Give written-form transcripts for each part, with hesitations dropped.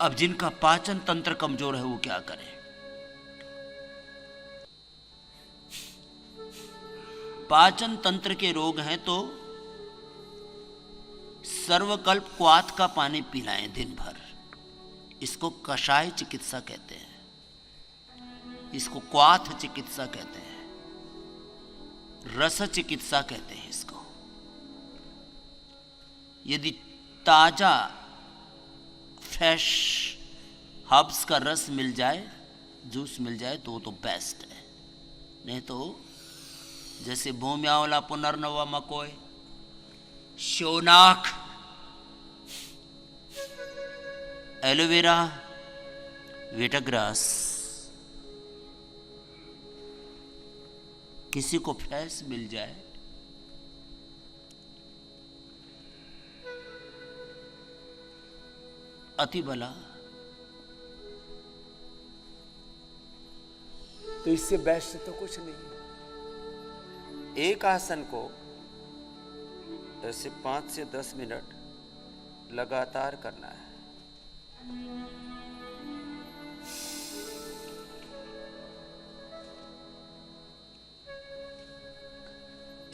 अब जिनका पाचन तंत्र कमजोर है वो क्या करें? पाचन तंत्र के रोग हैं तो सर्वकल्प क्वाथ का पानी पिलाएं दिन भर। इसको कषाय चिकित्सा कहते हैं, इसको क्वाथ चिकित्सा कहते हैं, रस चिकित्सा कहते हैं इसको। यदि ताजा फ्रेश हर्ब्स का रस मिल जाए, जूस मिल जाए तो वो तो बेस्ट है। नहीं तो जैसे भूम्यावला, पुनर्नवा, मकोय, शोनाक, एलोवेरा, वेटाग्रास, किसी को फ्रेश मिल जाए अति भला, तो इससे बेस्ट तो कुछ नहीं। एक आसन को ऐसे 5 से 10 मिनट लगातार करना है।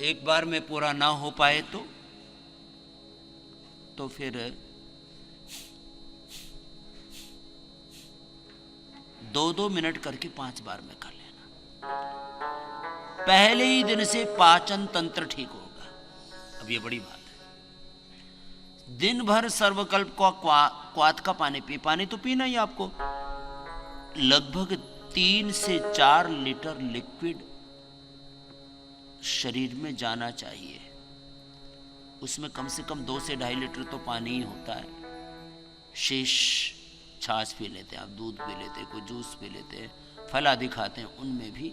एक बार में पूरा ना हो पाए तो फिर 2-2 मिनट करके 5 बार में कर लेना। पहले ही दिन से पाचन तंत्र ठीक होगा। अब ये बड़ी बात है। दिन भर सर्वकल्प का क्वाथ का पानी पानी तो पीना ही आपको। लगभग 3 से 4 लीटर लिक्विड शरीर में जाना चाहिए। उसमें कम से कम 2 से 2.5 लीटर तो पानी ही होता है। शेष छाछ पी लेते हैं आप, दूध पी लेते हैं, कोई जूस पी लेते हैं, फल आदि खाते हैं, उनमें भी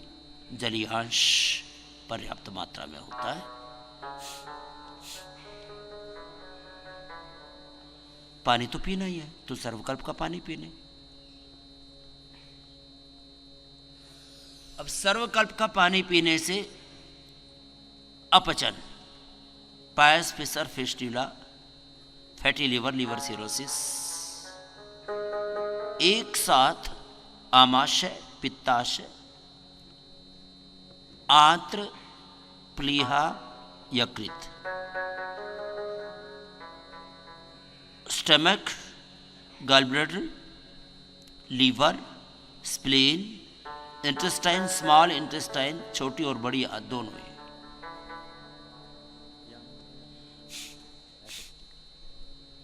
जलीयांश पर्याप्त मात्रा में होता है। पानी तो पीना ही है, तो सर्वकल्प का पानी पीने। अब सर्वकल्प का पानी पीने से अपचन, piles, fissure, fistula, fatty liver, liver cirrhosis, एक साथ आमाशय, पित्ताशय, आंत्र, प्लीहा, यकृत, stomach, gallbladder, liver, spleen, intestine, small intestine, छोटी और बड़ी दोनों ही।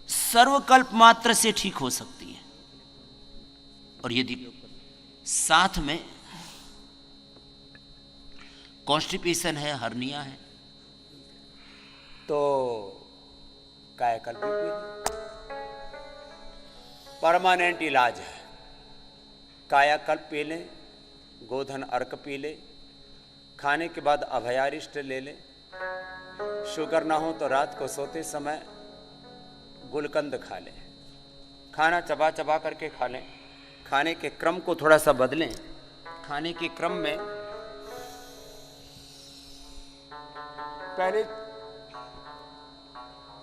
सर्वकल्प मात्र से ठीक हो सकती है। और यदि साथ में कॉन्स्टिपेशन है, हर्निया है, तो कायाकल्प भी पी लें। परमानेंट इलाज है। कायाकल्प पी लें, गोधन अर्क पी लें, खाने के बाद अभयारिष्ट ले लें। शुगर ना हो तो रात को सोते समय गुलकंद खा लें। खाना चबा चबा करके खा लें। खाने के क्रम को थोड़ा सा बदलें। खाने के क्रम में पहले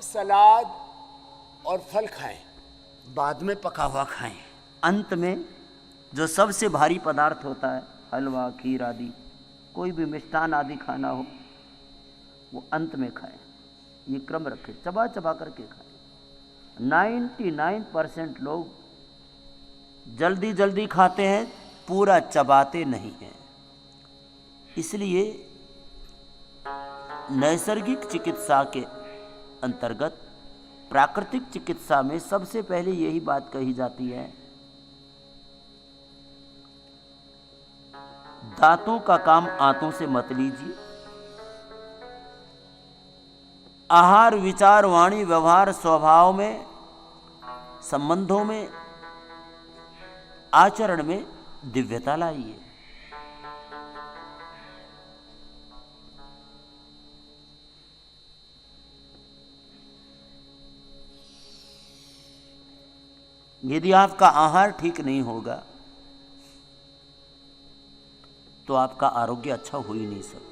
सलाद और फल खाएं, बाद में पका हुआ खाएं। अंत में जो सबसे भारी पदार्थ होता है, हलवा, खीर आदि, कोई भी मिष्ठान आदि खाना हो, वो अंत में खाएं। ये क्रम रखें, चबा चबा करके खाएं। 99% लोग जल्दी जल्दी खाते हैं, पूरा चबाते नहीं हैं। इसलिए नैसर्गिक चिकित्सा के अंतर्गत प्राकृतिक चिकित्सा में सबसे पहले यही बात कही जाती है, दांतों का काम आंतों से मत लीजिए। आहार, विचार, वाणी, व्यवहार, स्वभाव में, संबंधों में, आचरण में दिव्यता लाइए। यदि आपका आहार ठीक नहीं होगा तो आपका आरोग्य अच्छा हो ही नहीं सकता।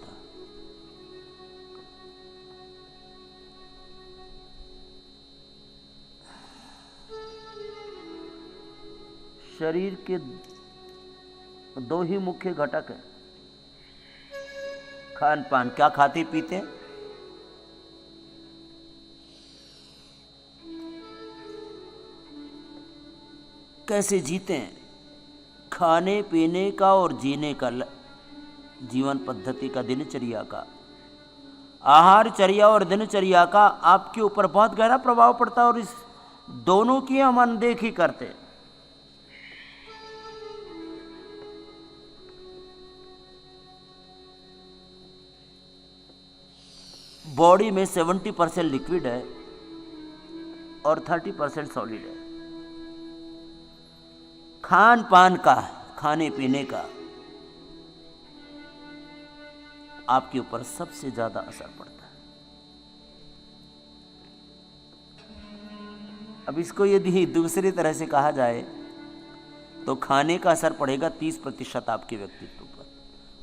शरीर के दो ही मुख्य घटक हैं, खान पान। क्या खाते पीते हैं? कैसे जीते हैं? खाने पीने का और जीने का, जीवन पद्धति का, दिनचर्या का, आहारचर्या और दिनचर्या का आपके ऊपर बहुत गहरा प्रभाव पड़ता है और इस दोनों की हम अनदेखी करते हैं। बॉडी में 70% लिक्विड है और 30% सॉलिड है। खान पान का, खाने पीने का आपके ऊपर सबसे ज्यादा असर पड़ता है। अब इसको यदि दूसरी तरह से कहा जाए तो खाने का असर पड़ेगा 30% आपके व्यक्तित्व पर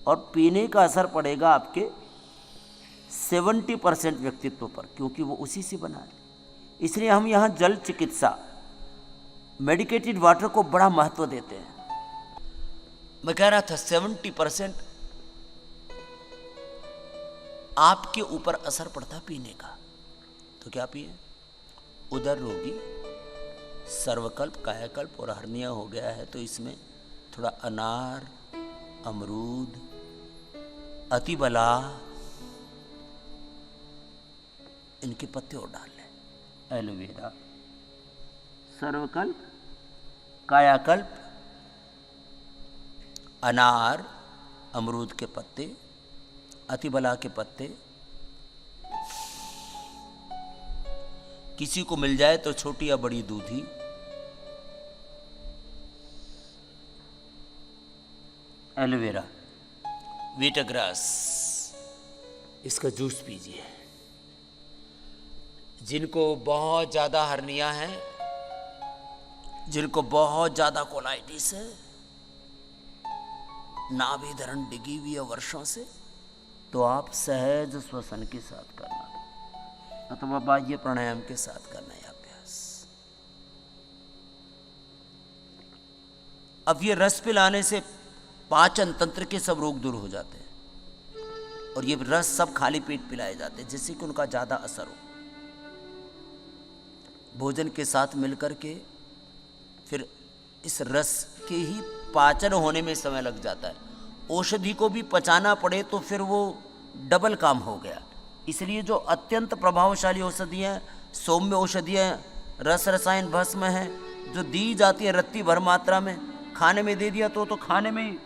और पीने का असर पड़ेगा आपके 70% व्यक्तित्व पर, क्योंकि वो उसी से बना है। इसलिए हम यहाँ जल चिकित्सा, मेडिकेटेड वाटर को बड़ा महत्व देते हैं। मैं कह रहा था 70% आपके ऊपर असर पड़ता पीने का। तो क्या पिए? उदर रोगी, सर्वकल्प, कायाकल्प और हर्निया हो गया है तो इसमें थोड़ा अनार, अमरूद, अतिबला, इनके पत्ते और डाल लें। एलोवेरा, सर्वकल्प, कायाकल्प, अनार, अमरूद के पत्ते, अतिबला के पत्ते, किसी को मिल जाए तो छोटी या बड़ी दूधी, एलोवेरा, वीटाग्रास, इसका जूस पीजिए। जिनको बहुत ज़्यादा हर्निया है, जिनको बहुत ज़्यादा कोलाइटिस है, नाभि धरण डिगी हुई है वर्षों से, तो आप सहज श्वसन के साथ करना अथवा बाह्य प्राणायाम के साथ करना है अभ्यास। अब ये रस पिलाने से पाचन तंत्र के सब रोग दूर हो जाते हैं और ये रस सब खाली पेट पिलाए जाते हैं जिससे कि उनका ज़्यादा असर हो। भोजन के साथ मिलकर के फिर इस रस के ही पाचन होने में समय लग जाता है। औषधि को भी पचाना पड़े तो फिर वो डबल काम हो गया। इसलिए जो अत्यंत प्रभावशाली औषधियाँ, सौम्य औषधियाँ, रस रसायन भस्म हैं जो दी जाती है रत्ती भर मात्रा में, खाने में दे दिया तो खाने में ही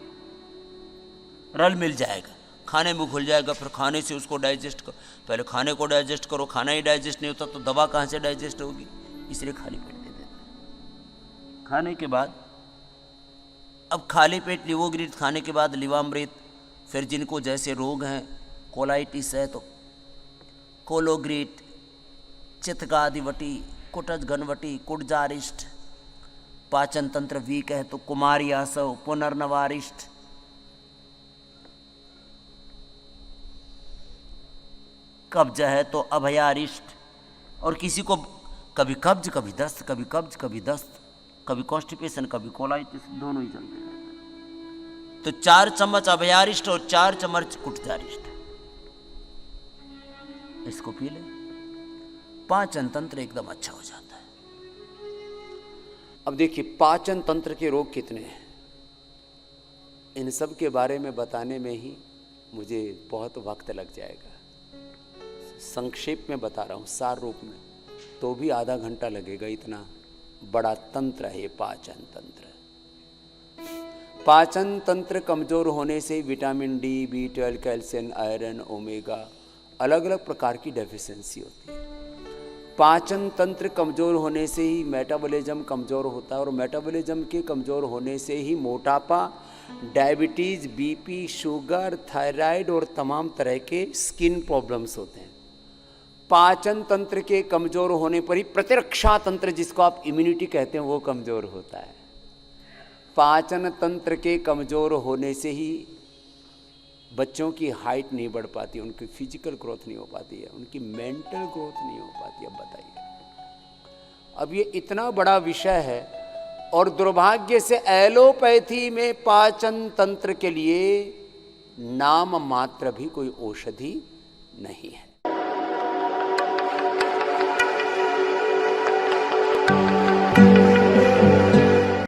रल मिल जाएगा, खाने में घुल जाएगा, फिर खाने से उसको डाइजेस्ट करो। पहले खाने को डाइजेस्ट करो, खाना ही डाइजेस्ट नहीं होता तो दवा कहाँ से डाइजेस्ट होगी? इसलिए खाली पेट दे देते हैं। खाने के बाद, अब खाली पेट लिवोग्रिट खाने के बाद लिवामृत, फिर जिनको जैसे रोग हैं, कोलाइटिस है तो कोलोग्रिट, चितगादिवटी, कुटज घनवटी, कुटजारिष्ट, पाचन तंत्र वीक है तो कुमारी आसव, पुनर्नवारिष्ट, कब्ज है तो अभयारिष्ट, और किसी को कभी कब्ज कभी दस्त, कभी कब्ज कभी दस्त, कभी कॉन्स्टिपेशन कभी कोलाइटिस, दोनों ही चलते हैं। तो 4 चम्मच अभयारिष्ट और 4 चम्मच कुटजारिष्ट इसको पी ले, पाचन तंत्र एकदम अच्छा हो जाता है। अब देखिए पाचन तंत्र के रोग कितने हैं, इन सब के बारे में बताने में ही मुझे बहुत वक्त लग जाएगा। संक्षेप में बता रहा हूँ, सार रूप में तो भी आधा घंटा लगेगा, इतना बड़ा तंत्र है ये पाचन तंत्र। पाचन तंत्र कमजोर होने से vitamin D, B12, calcium, iron, omega, अलग अलग प्रकार की डेफिशिएंसी होती है। पाचन तंत्र कमजोर होने से ही मेटाबॉलिज्म कमजोर होता है और मेटाबॉलिज्म के कमजोर होने से ही मोटापा, डायबिटीज, बीपी, शुगर, थायराइड और तमाम तरह के स्किन प्रॉब्लम्स होते हैं। पाचन तंत्र के कमजोर होने पर ही प्रतिरक्षा तंत्र, जिसको आप इम्यूनिटी कहते हैं, वो कमजोर होता है। पाचन तंत्र के कमजोर होने से ही बच्चों की हाइट नहीं बढ़ पाती, उनकी फिजिकल ग्रोथ नहीं हो पाती है, उनकी मेंटल ग्रोथ नहीं हो पाती। अब बताइए, अब ये इतना बड़ा विषय है और दुर्भाग्य से एलोपैथी में पाचन तंत्र के लिए नाम मात्र भी कोई औषधि नहीं है।